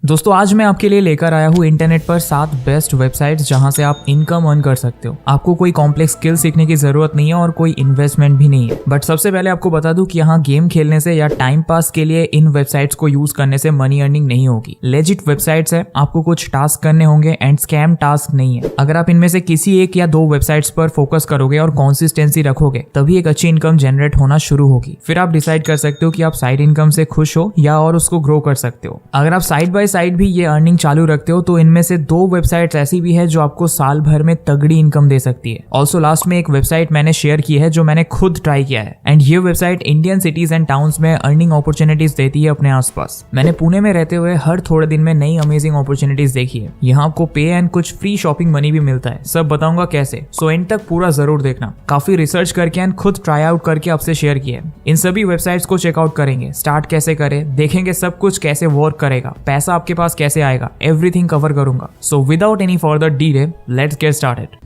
दोस्तों आज मैं आपके लिए लेकर आया हूँ इंटरनेट पर 7 बेस्ट वेबसाइट्स जहां से आप इनकम अर्न कर सकते हो। आपको कोई कॉम्प्लेक्स स्किल सीखने की जरूरत नहीं है और कोई इन्वेस्टमेंट भी नहीं है। बट सबसे पहले आपको बता दूं कि यहाँ गेम खेलने से या टाइम पास के लिए इन वेबसाइट्स को यूज करने से मनी अर्निंग नहीं होगी। लेजिट वेबसाइट्स है, आपको कुछ टास्क करने होंगे एंड स्कैम टास्क नहीं है। अगर आप इनमें से किसी एक या 2 वेबसाइट्स पर फोकस करोगे और कंसिस्टेंसी रखोगे तभी एक अच्छी इनकम जनरेट होना शुरू होगी। फिर आप डिसाइड कर सकते हो कि आप साइड इनकम से खुश हो या और उसको ग्रो कर सकते हो। अगर आप साइड बाय साइड भी ये अर्निंग चालू रखते हो तो इनमें से 2 वेबसाइट्स ऐसी भी है जो आपको साल भर में तगड़ी इनकम दे सकती है। ऑल्सो लास्ट में एक वेबसाइट मैंने शेयर की है जो मैंने खुद ट्राई किया है एंड ये website Indian cities and towns में अर्निंग अपॉर्चुनिटीज देती है अपने आसपास। मैंने पुणे में रहते हुए हर थोड़े दिन में नई अमेजिंग अपॉर्चुनिटीज देखी है। यहाँ आपको पे एंड कुछ फ्री शॉपिंग मनी भी मिलता है। सब बताऊंगा कैसे, सो एंड तक पूरा जरूर देखना। काफी रिसर्च करके एंड खुद ट्राई आउट करके आपसे शेयर किया है। इन सभी वेबसाइट्स को चेकआउट करेंगे, स्टार्ट कैसे करें, देखेंगे सब कुछ कैसे वर्क करेगा, पैसा आपके पास कैसे आएगा, एवरीथिंग कवर करूंगा। So without any further delay let's get started.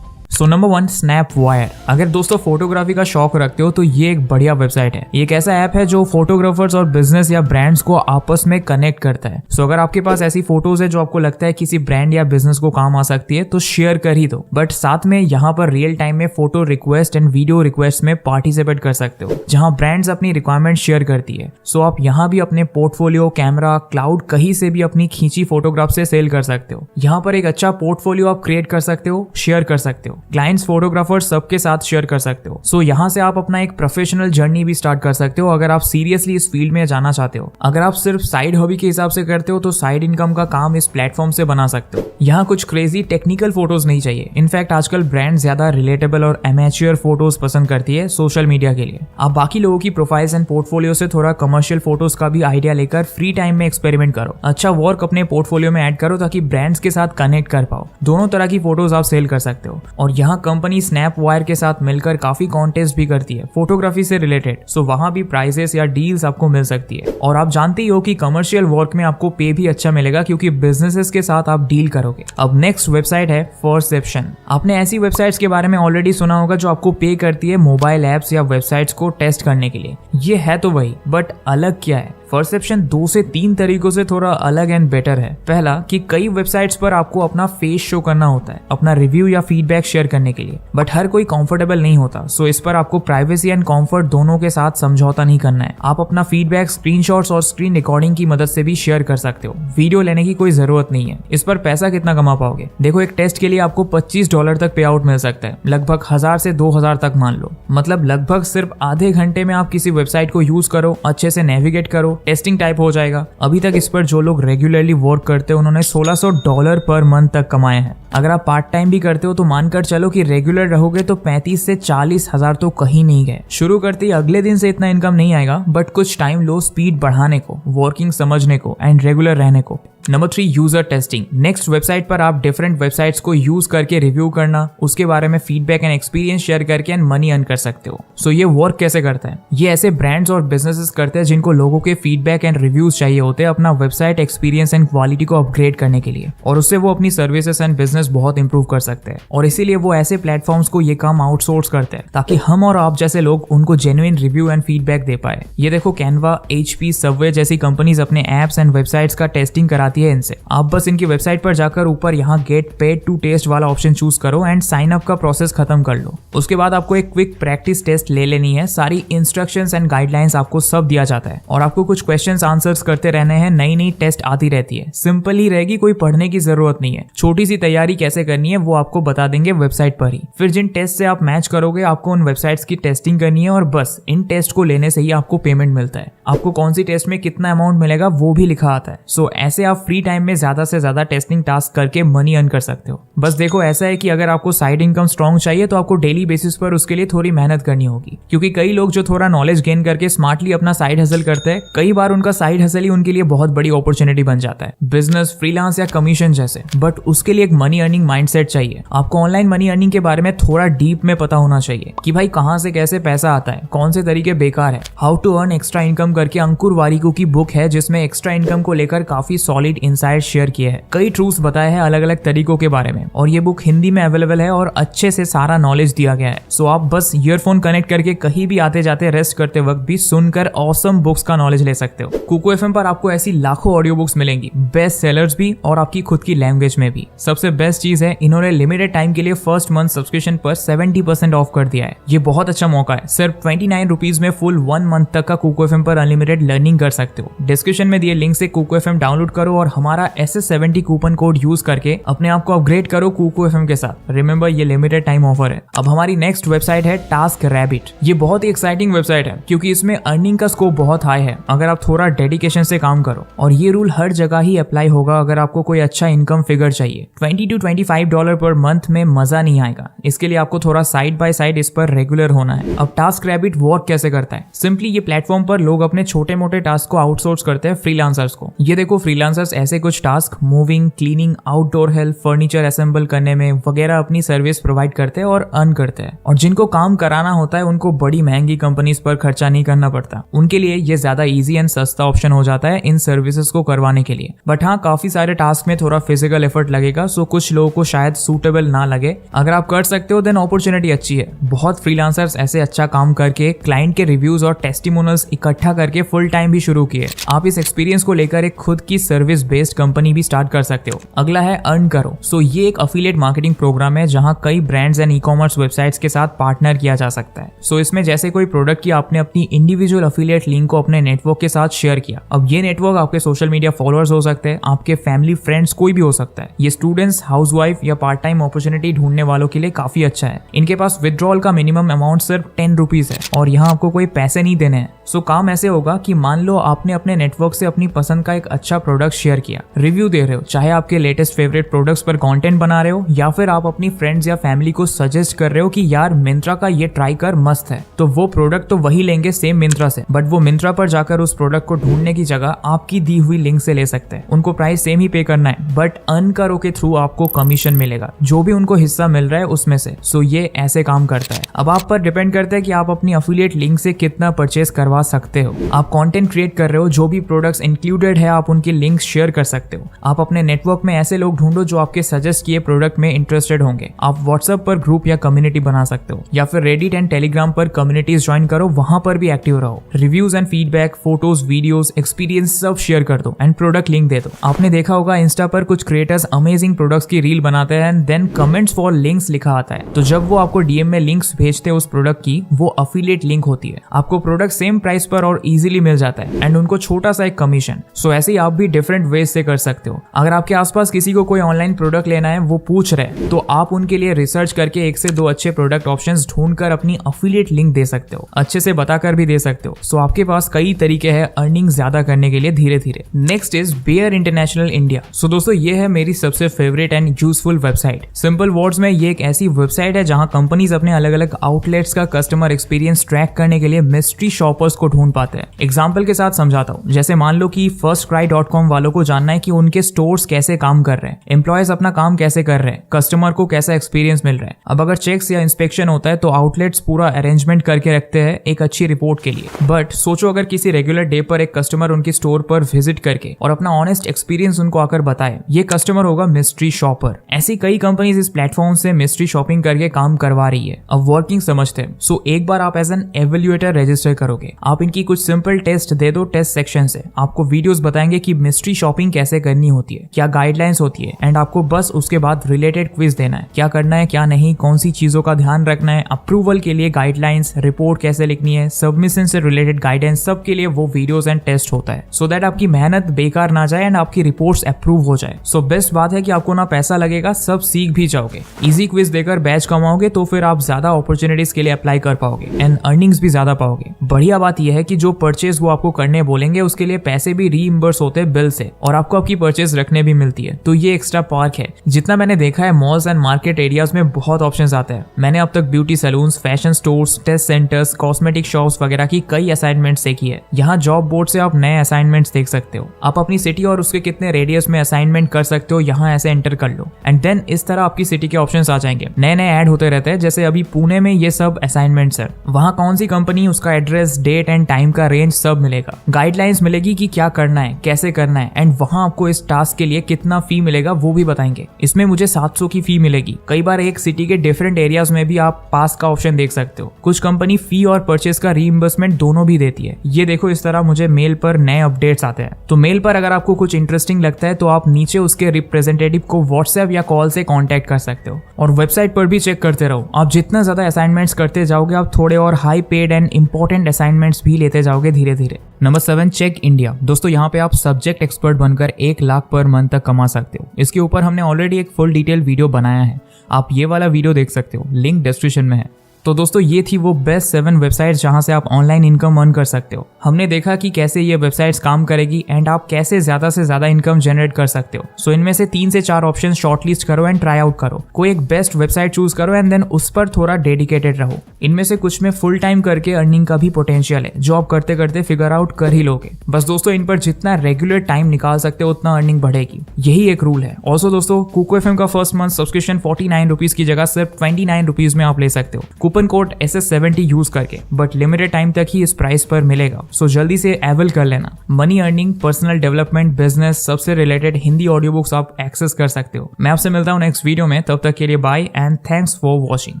So number 1 स्नैपवायर। अगर दोस्तों फोटोग्राफी का शौक रखते हो तो ये एक बढ़िया वेबसाइट है। ये एक ऐसा ऐप है जो फोटोग्राफर्स और बिजनेस या ब्रांड्स को आपस में कनेक्ट करता है। सो अगर आपके पास ऐसी फोटोज है जो आपको लगता है किसी ब्रांड या बिजनेस को काम आ सकती है तो शेयर कर ही दो। बट साथ में यहाँ पर रियल टाइम में photo request and video request में पार्टिसिपेट कर सकते हो, जहाँ ब्रांड्स अपनी रिक्वायरमेंट शेयर करती है। सो आप यहाँ भी अपने पोर्टफोलियो, कैमरा, क्लाउड कहीं से भी अपनी खींची फोटोग्राफ से सेल कर सकते हो। यहाँ पर एक अच्छा पोर्टफोलियो आप क्रिएट कर सकते हो, शेयर कर सकते हो, क्लाइंट्स, फोटोग्राफर्स सबके साथ शेयर कर सकते हो। सो यहाँ से आप अपना एक प्रोफेशनल जर्नी भी स्टार्ट कर सकते हो अगर आप सीरियसली इस फील्ड में जाना चाहते हो। अगर आप सिर्फ साइड हॉबी के हिसाब से करते हो तो साइड इनकम का काम इस प्लेटफॉर्म से बना सकते हो। यहाँ कुछ क्रेजी टेक्निकल फोटोज नहीं चाहिए। इनफैक्ट आजकल ब्रांड ज्यादा रिलेटेबल और एमेच्योर फोटोज पसंद करती है सोशल मीडिया के लिए। आप बाकी लोगों की प्रोफाइल्स एंड पोर्टफोलियो से थोड़ा कमर्शियल फोटोज का भी आइडिया लेकर फ्री टाइम में एक्सपेरिमेंट करो। अच्छा वर्क अपने पोर्टफोलियो में ऐड करो ताकि ब्रांड्स के साथ कनेक्ट कर पाओ। दोनों तरह की फोटोज आप सेल कर सकते हो। और यहाँ कंपनी स्नैपवायर के साथ मिलकर काफी कॉन्टेस्ट भी करती है फोटोग्राफी से रिलेटेड। सो वहां भी प्राइजेस या डील्स आपको मिल सकती है। और आप जानते ही हो कि कमर्शियल वर्क में आपको पे भी अच्छा मिलेगा क्योंकि बिजनेसेस के साथ आप डील करोगे। अब नेक्स्ट वेबसाइट है परसेप्शन। आपने ऐसी वेबसाइट्स के बारे में ऑलरेडी सुना होगा जो आपको पे करती है मोबाइल एप्स या वेबसाइट्स को टेस्ट करने के लिए। ये है तो वही, बट अलग क्या है? परसेप्शन 2 से 3 तरीकों से थोड़ा अलग एंड बेटर है। पहला कि कई वेबसाइट्स पर आपको अपना फेस शो करना होता है अपना रिव्यू या फीडबैक शेयर करने के लिए, बट हर कोई कंफर्टेबल नहीं होता। सो इस पर आपको प्राइवेसी एंड कंफर्ट दोनों के साथ समझौता नहीं करना है। आप अपना फीडबैक स्क्रीनशॉट्स और स्क्रीन रिकॉर्डिंग की मदद से भी शेयर कर सकते हो। वीडियो लेने की कोई जरूरत नहीं है। इस पर पैसा कितना कमा पाओगे? देखो, एक टेस्ट के लिए आपको $25 तक पे आउट मिल सकता है, लगभग 1000 से 2000 तक मान लो। मतलब लगभग सिर्फ आधे घंटे में आप किसी वेबसाइट को यूज करो, अच्छे से नेविगेट करो, टेस्टिंग टाइप हो जाएगा। अभी तक इस पर जो लोग रेगुलरली वर्क करते हैं उन्होंने $1600 पर मंथ तक कमाए हैं। अगर आप पार्ट टाइम भी करते हो तो मानकर चलो कि रेगुलर रहोगे तो 35 से 40 हजार तो कहीं नहीं गए। शुरू करते ही अगले दिन से इतना इनकम नहीं आएगा, बट कुछ टाइम लो स्पीड बढ़ाने को, वर्किंग समझने को एंड रेगुलर रहने को। Number 3 user testing. Next website पर आप डिफरेंट वेबसाइट्स को यूज करके रिव्यू करना, उसके बारे में फीडबैक एंड एक्सपीरियंस शेयर करके एंड मनी अर्न कर सकते हो। सो ये वर्क कैसे करता है? ये ऐसे ब्रांड्स और बिजनेसेस करते हैं जिनको लोगों के फीडबैक एंड रिव्यूज चाहिए होते हैं अपना वेबसाइट एक्सपीरियंस एंड क्वालिटी को अपग्रेड करने के लिए, और उससे वो अपनी सर्विसेज एंड बिजनेस बहुत इंप्रूव कर सकते हैं। और इसीलिए वो ऐसे प्लेटफॉर्म्स को ये काम आउटसोर्स करते हैं ताकि हम और आप जैसे लोग उनको जेन्युइन रिव्यू एंड फीडबैक दे पाए। ये देखो, कैनवा, HP, सबवे जैसी कंपनीज अपने एप्स एंड वेबसाइट्स का टेस्टिंग कराती है इनसे। आप बस इनकी वेबसाइट पर जाकर ऊपर यहाँ गेट पेड टू टेस्ट वाला ऑप्शन चूज करो एंड साइन अप का प्रोसेस खत्म कर लो। उसके बाद आपको एक क्विक प्रैक्टिस टेस्ट ले लेनी है। सारी इंस्ट्रक्शंस एंड गाइडलाइंस आपको सब दिया जाता है और आपको कुछ क्वेश्चंस आंसर्स करते रहने हैं। नई टेस्ट आती रहती है, सिंपल ही रहेगी, कोई पढ़ने की जरूरत नहीं है। छोटी सी तैयारी कैसे करनी है वो आपको बता देंगे वेबसाइट पर ही। फिर जिन टेस्ट से आप मैच करोगे आपको उन वेबसाइट्स की टेस्टिंग करनी है और बस इन टेस्ट को लेने से ही आपको पेमेंट मिलता है। आपको कौन सी टेस्ट में कितना अमाउंट मिलेगा वो भी लिखा आता है। सो ऐसे आप फ्री टाइम में ज्यादा से ज्यादा टेस्टिंग टास्क करके मनी अर्न कर सकते हो। बस देखो, ऐसा है कि अगर आपको साइड इनकम स्ट्रॉन्ग चाहिए तो आपको डेली बेसिस पर उसके लिए थोड़ी मेहनत करनी होगी, क्योंकि कई लोग जो थोड़ा नॉलेज गेन करके स्मार्टली अपना साइड हसल करते हैं, कई बार उनका साइड हसल ही उनके लिए बहुत बड़ी अपॉर्चुनिटी बन जाता है, बिजनेस, फ्रीलांस या कमीशन जैसे। बट उसके लिए एक मनी अर्निंग माइंडसेट चाहिए। आपको ऑनलाइन मनी अर्निंग के बारे में थोड़ा डीप में पता होना चाहिए कि भाई कहां से कैसे पैसा आता है, कौन से तरीके बेकार है। How to earn extra income करके अंकुर वारिकू की बुक है जिसमें एक्स्ट्रा इनकम को लेकर काफी सॉलिड मार्केट इनसाइट शेयर किए हैं, कई ट्रूथ्स बताए हैं अलग अलग तरीकों के बारे में, और ये बुक हिंदी में अवेलेबल है और अच्छे से सारा नॉलेज दिया गया है। सो आप बस ईयरफोन कनेक्ट करके कहीं भी आते जाते रेस्ट करते वक्त भी सुनकर ऑसम बुक्स का नॉलेज ले सकते हो। कुको एफएम पर आपको ऐसी लाखों ऑडियो बुक्स मिलेंगी, बेस्ट सेलर्स भी और आपकी खुद की लैंग्वेज में भी। सबसे बेस्ट चीज है, इन्होंने लिमिटेड टाइम के लिए फर्स्ट मंथ सब्सक्रिप्शन पर 70% ऑफ कर दिया है। ये बहुत अच्छा मौका है। सिर्फ 29 रुपीज में फुल 1 मंथ तक का कुको एफएम पर अनलिमिटेड लर्निंग कर सकते हो। डिस्क्रिप्शन में दिए लिंक से कुको एफएम डाउनलोड करो और हमारा SS70 कूपन कोड यूज करके अपने आप को अपग्रेड करो कुको एफएम के साथ। रिमेंबर, ये लिमिटेड टाइम ऑफर है। अब हमारी नेक्स्ट वेबसाइट है टास्क रैबिट। ये बहुत ही एक्साइटिंग वेबसाइट है क्योंकि इसमें अर्निंग का स्कोप बहुत हाई है अगर आप थोड़ा डेडिकेशन से काम करो, और ये रूल हर जगह ही अप्लाई होगा अगर आपको कोई अच्छा इनकम फिगर चाहिए। $20 to $25 पर मंथ में मजा नहीं आएगा। इसके लिए आपको थोड़ा साइड बाय साइड इस पर रेगुलर होना है। अब टास्क रैबिट वर्क कैसे करता है? सिंपली ये प्लेटफॉर्म पर लोग अपने छोटे मोटे टास्क को आउटसोर्स करते हैं फ्रीलांसर्स को। ये देखो, फ्रीलांसर्स ऐसे कुछ task moving, cleaning, outdoor help, furniture assemble करने में वगैरह अपनी सर्विस प्रोवाइड करते हैं और अर्न करते हैं। और जिनको काम कराना होता है उनको बड़ी महंगी कंपनीज पर खर्चा नहीं करना पड़ता। उनके लिए ये ज्यादा इजी एंड सस्ता ऑप्शन हो जाता है इन सर्विसेज को करवाने के लिए। बट हाँ, काफी सारे टास्क में थोड़ा फिजिकल एफर्ट लगेगा, सो कुछ लोगों को शायद सूटेबल ना लगे। अगर आप कर सकते हो देन अपॉर्चुनिटी अच्छी है। बहुत फ्रीलांसर्स ऐसे अच्छा काम करके क्लाइंट के रिव्यूज और टेस्टिमोनियल्स इकट्ठा करके फुल टाइम भी शुरू किए। आप इस एक्सपीरियंस को लेकर एक खुद की सर्विस बेस्ड कंपनी भी स्टार्ट कर सकते हो। अगला है अर्न करो। सो ये एक अफिलिएट मार्केटिंग प्रोग्राम है जहां कई ब्रांड्स एंड ई-कॉमर्स वेबसाइट्स के साथ पार्टनर किया जा सकता है। सो इसमें जैसे कोई प्रोडक्ट की आपने अपनी इंडिविजुअल अफिलिएट लिंक को अपने नेटवर्क के साथ शेयर किया। अब ये नेटवर्क आपके सोशल मीडिया फॉलोअर्स हो सकते हैं, आपके फैमिली फ्रेंड्स, कोई भी हो सकता है। ये स्टूडेंट्स, हाउसवाइफ या पार्ट टाइम अपॉर्चुनिटी ढूंढने वालों के लिए काफी अच्छा है। इनके पास विड्रॉल का मिनिमम अमाउंट सिर्फ 10 रुपीज है और यहाँ आपको कोई पैसे नहीं देने हैं। सो काम ऐसे होगा कि मान लो आपने अपने नेटवर्क से अपनी पसंद का एक अच्छा प्रोडक्ट शेयर किया, रिव्यू दे रहे हो, चाहे आपके लेटेस्ट फेवरेट प्रोडक्ट्स पर कंटेंट बना रहे हो या फिर आप अपनी फ्रेंड्स या फैमिली को सजेस्ट कर रहे हो कि यार मिंत्रा का ये ट्राई कर, मस्त है। तो वो प्रोडक्ट तो वही लेंगे सेम मिंत्रा से, बट वो मिंत्रा पर जाकर उस प्रोडक्ट को ढूंढने की जगह आपकी दी हुई लिंक से ले सकते हैं। उनको प्राइस सेम ही पे करना है, बट अर्न करो के थ्रू आपको कमीशन मिलेगा, जो भी उनको हिस्सा मिल रहा है उसमें से। सो ये ऐसे काम करता है। अब आप पर डिपेंड करता है कि आप अपनी अफिलिएट लिंक से कितना परचेज करवा सकते हो। आप कंटेंट क्रिएट कर रहे हो, जो भी प्रोडक्ट्स इंक्लूडेड है आप उनके लिंक्स शेयर कर सकते हो। आप अपने नेटवर्क में ऐसे लोग ढूंढो जो आपके सजेस्ट किए प्रोडक्ट में इंटरेस्टेड होंगे। आप व्हाट्सएप पर ग्रुप या कम्युनिटी बना सकते हो, या फिर रेडिट एंड टेलीग्राम पर कम्युनिटीज ज्वाइन करो, वहां पर भी एक्टिव रहो। Reviews and feedback, photos, videos, experience सब शेयर कर दो एंड प्रोडक्ट लिंक दे दो। आपने देखा होगा इंस्टा पर कुछ क्रिएटर्स अमेजिंग प्रोडक्ट्स की रील बनाते हैं and then comments for links लिखा आता है। तो जब वो आपको डीएम में लिंक्स भेजते हैं उस प्रोडक्ट की, वो अफिलिएट लिंक होती है। आपको प्रोडक्ट सेम प्राइस पर और इजीली मिल जाता है एंड उनको छोटा सा एक कमीशन। सो ऐसे ही आप भी डिफरेंट वेज से कर सकते हो। अगर आपके आसपास किसी को कोई ऑनलाइन प्रोडक्ट लेना है, वो पूछ रहे, तो आप उनके लिए रिसर्च करके 1 से 2 अच्छे प्रोडक्ट ऑप्शंस ढूंढकर अपनी अफिलिएट लिंक दे सकते हो। अच्छे से बताकर भी दे सकते हो। सो आपके पास कई तरीके हैं अर्निंग ज्यादा करने के लिए धीरे धीरे। Next is Bayer international India. So दोस्तों, ये है मेरी सबसे favourite and useful website. Simple words में ये एक ऐसी वेबसाइट है जहां कंपनीज अपने अलग अलग आउटलेट्स का कस्टमर एक्सपीरियंस ट्रैक करने के लिए मिस्ट्री शॉपर्स को ढूंढ पाते हैं। एग्जाम्पल के साथ समझाता हूँ। जैसे मान लो कि firstcry.com वालों को जानना है कि उनके स्टोर्स कैसे काम कर रहे हैं, एम्प्लॉयज अपना काम कैसे कर रहे हैं, कस्टमर को कैसा एक्सपीरियंस मिल रहा है। अब अगर चेक्स या इंस्पेक्शन होता है तो आउटलेट्स पूरा अरेंजमेंट करके रखते हैं एक अच्छी रिपोर्ट के लिए। बट सोचो अगर किसी रेगुलर डे पर एक कस्टमर उनकी स्टोर पर विजिट करके और अपना ऑनेस्ट एक्सपीरियंस उनको आकर बताए, ये कस्टमर होगा मिस्ट्री शॉपर। ऐसी कई कंपनीज इस प्लेटफॉर्म से मिस्ट्री शॉपिंग करके काम करवा रही है। अब वर्किंग समझते हैं। सो एक बार आप एज एन एवेल्युएटर रजिस्टर करोगे। आप इनकी कुछ सिंपल टेस्ट दे दो टेस्ट सेक्शन से। आपको वीडियोस बताएंगे कि मिस्ट्री शॉपिंग कैसे करनी होती है, क्या गाइडलाइंस होती है, एंड आपको बस उसके बाद रिलेटेड क्विज देना है, क्या करना है क्या नहीं, कौन सी चीजों का ध्यान रखना है, अप्रूवल के लिए गाइडलाइंस, रिपोर्ट कैसे लिखनी है, सबमिशन से रिलेटेड गाइडेंस, सब के लिए वो वीडियोस एंड टेस्ट होता है। सो दैट आपकी मेहनत बेकार ना जाए एंड आपकी रिपोर्ट्स अप्रूव हो जाए। सो बेस्ट बात है कि आपको ना पैसा लगेगा, सब सीख भी जाओगे। इजी क्विज देकर बैच कमाओगे तो फिर आप ज्यादा अपॉर्चुनिटीज के लिए अप्लाई कर पाओगे एंड अर्निंग्स भी ज्यादा पाओगे। बढ़िया बात यह है कि जो परचेज वो आपको करने बोलेंगे उसके लिए पैसे भी रीइंबर्स होते हैं बिल से, और आपको आपकी परचेज रखने भी मिलती है। तो ये एक्स्ट्रा पार्क है। जितना मैंने देखा है मॉल्स एंड मार्केट एरियाज में बहुत ऑप्शंस आते हैं। मैंने अब तक beauty salons, fashion stores, test centres, cosmetic shops वगैरह की कई असाइनमेंट्स देखी है। यहाँ जॉब बोर्ड से आप नए असाइनमेंट्स देख सकते हो। आप अपनी सिटी और उसके कितने रेडियस में असाइनमेंट कर सकते हो यहाँ ऐसे एंटर कर लो एंड देन इस तरह आपकी सिटी के ऑप्शंस आ जाएंगे। नए नए ऐड होते रहते हैं। जैसे अभी पुणे में ये सब असाइनमेंट्स है। वहाँ कौन सी कंपनी, उसका एड्रेस, डेट एंड टाइम का रेंज सब मिलेगा। गाइडलाइंस मिलेगी कि क्या करना है, कैसे करना है एंड वहां आपको इस टास्क के लिए कितना फी मिलेगा वो भी बताएंगे। इसमें मुझे 700 की फी मिलेगी। कई बार एक सिटी के डिफरेंट एरियाज में भी आप पास का ऑप्शन देख सकते हो। कुछ कंपनी फी और परचेज का रीइंबर्समेंट दोनों भी देती है। ये देखो इस तरह मुझे मेल पर नए अपडेट्स आते हैं। तो मेल पर अगर आपको कुछ इंटरेस्टिंग लगता है तो आप नीचे उसके रिप्रेजेंटेटिव को व्हाट्सएप या कॉल से कांटेक्ट कर सकते हो। और वेबसाइट पर भी चेक करते रहो। आप जितना ज्यादा असाइनमेंट्स करते जाओगे आप थोड़े और high paid and important assignments भी लेते जाओगे धीरे धीरे। Number 7, check India. दोस्तों यहाँ पे आप सब्जेक्ट एक्सपर्ट बनकर 1 लाख पर मंथ तक कमा सकते हो। इसके ऊपर हमने ऑलरेडी एक फुल डिटेल वीडियो बनाया है, आप ये वाला वीडियो देख सकते हो, लिंक डिस्क्रिप्शन में है। तो दोस्तों ये थी वो बेस्ट 7 वेबसाइट्स जहां से आप ऑनलाइन इनकम अर्न कर सकते हो। हमने देखा कि कैसे ये वेबसाइट्स काम करेगी एंड आप कैसे ज्यादा से ज्यादा इनकम जनरेट कर सकते हो। सो इनमें से 3 से 4 ऑप्शन शॉर्टलिस्ट करो एंड ट्राई आउट करो। कोई एक बेस्ट वेबसाइट चूज करो एंड देन उस पर थोड़ा डेडिकेटेड रहो। इनमें से कुछ में फुल टाइम करके अर्निंग का भी पोटेंशियल है जो आप करते करते फिगर आउट कर ही लोगे। बस दोस्तों इन पर जितना रेगुलर टाइम निकाल सकते हो उतना अर्निंग बढ़ेगी, यही एक रूल है। ऑल्सो दोस्तों कुको एफएम का फर्स्ट मंथ सब्सक्रिप्शन 49 रुपीज की जगह सिर्फ 29 रुपीज में आप ले सकते हो कूपन कोड SS70 यूज करके, बट लिमिटेड टाइम तक ही इस प्राइस पर मिलेगा। सो जल्दी से अवेल कर लेना। Money earning, personal development, business सबसे रिलेटेड हिंदी ऑडियो बुक्स आप एक्सेस कर सकते हो। मैं आपसे मिलता हूँ नेक्स्ट वीडियो में, तब तक के लिए bye and thanks for watching.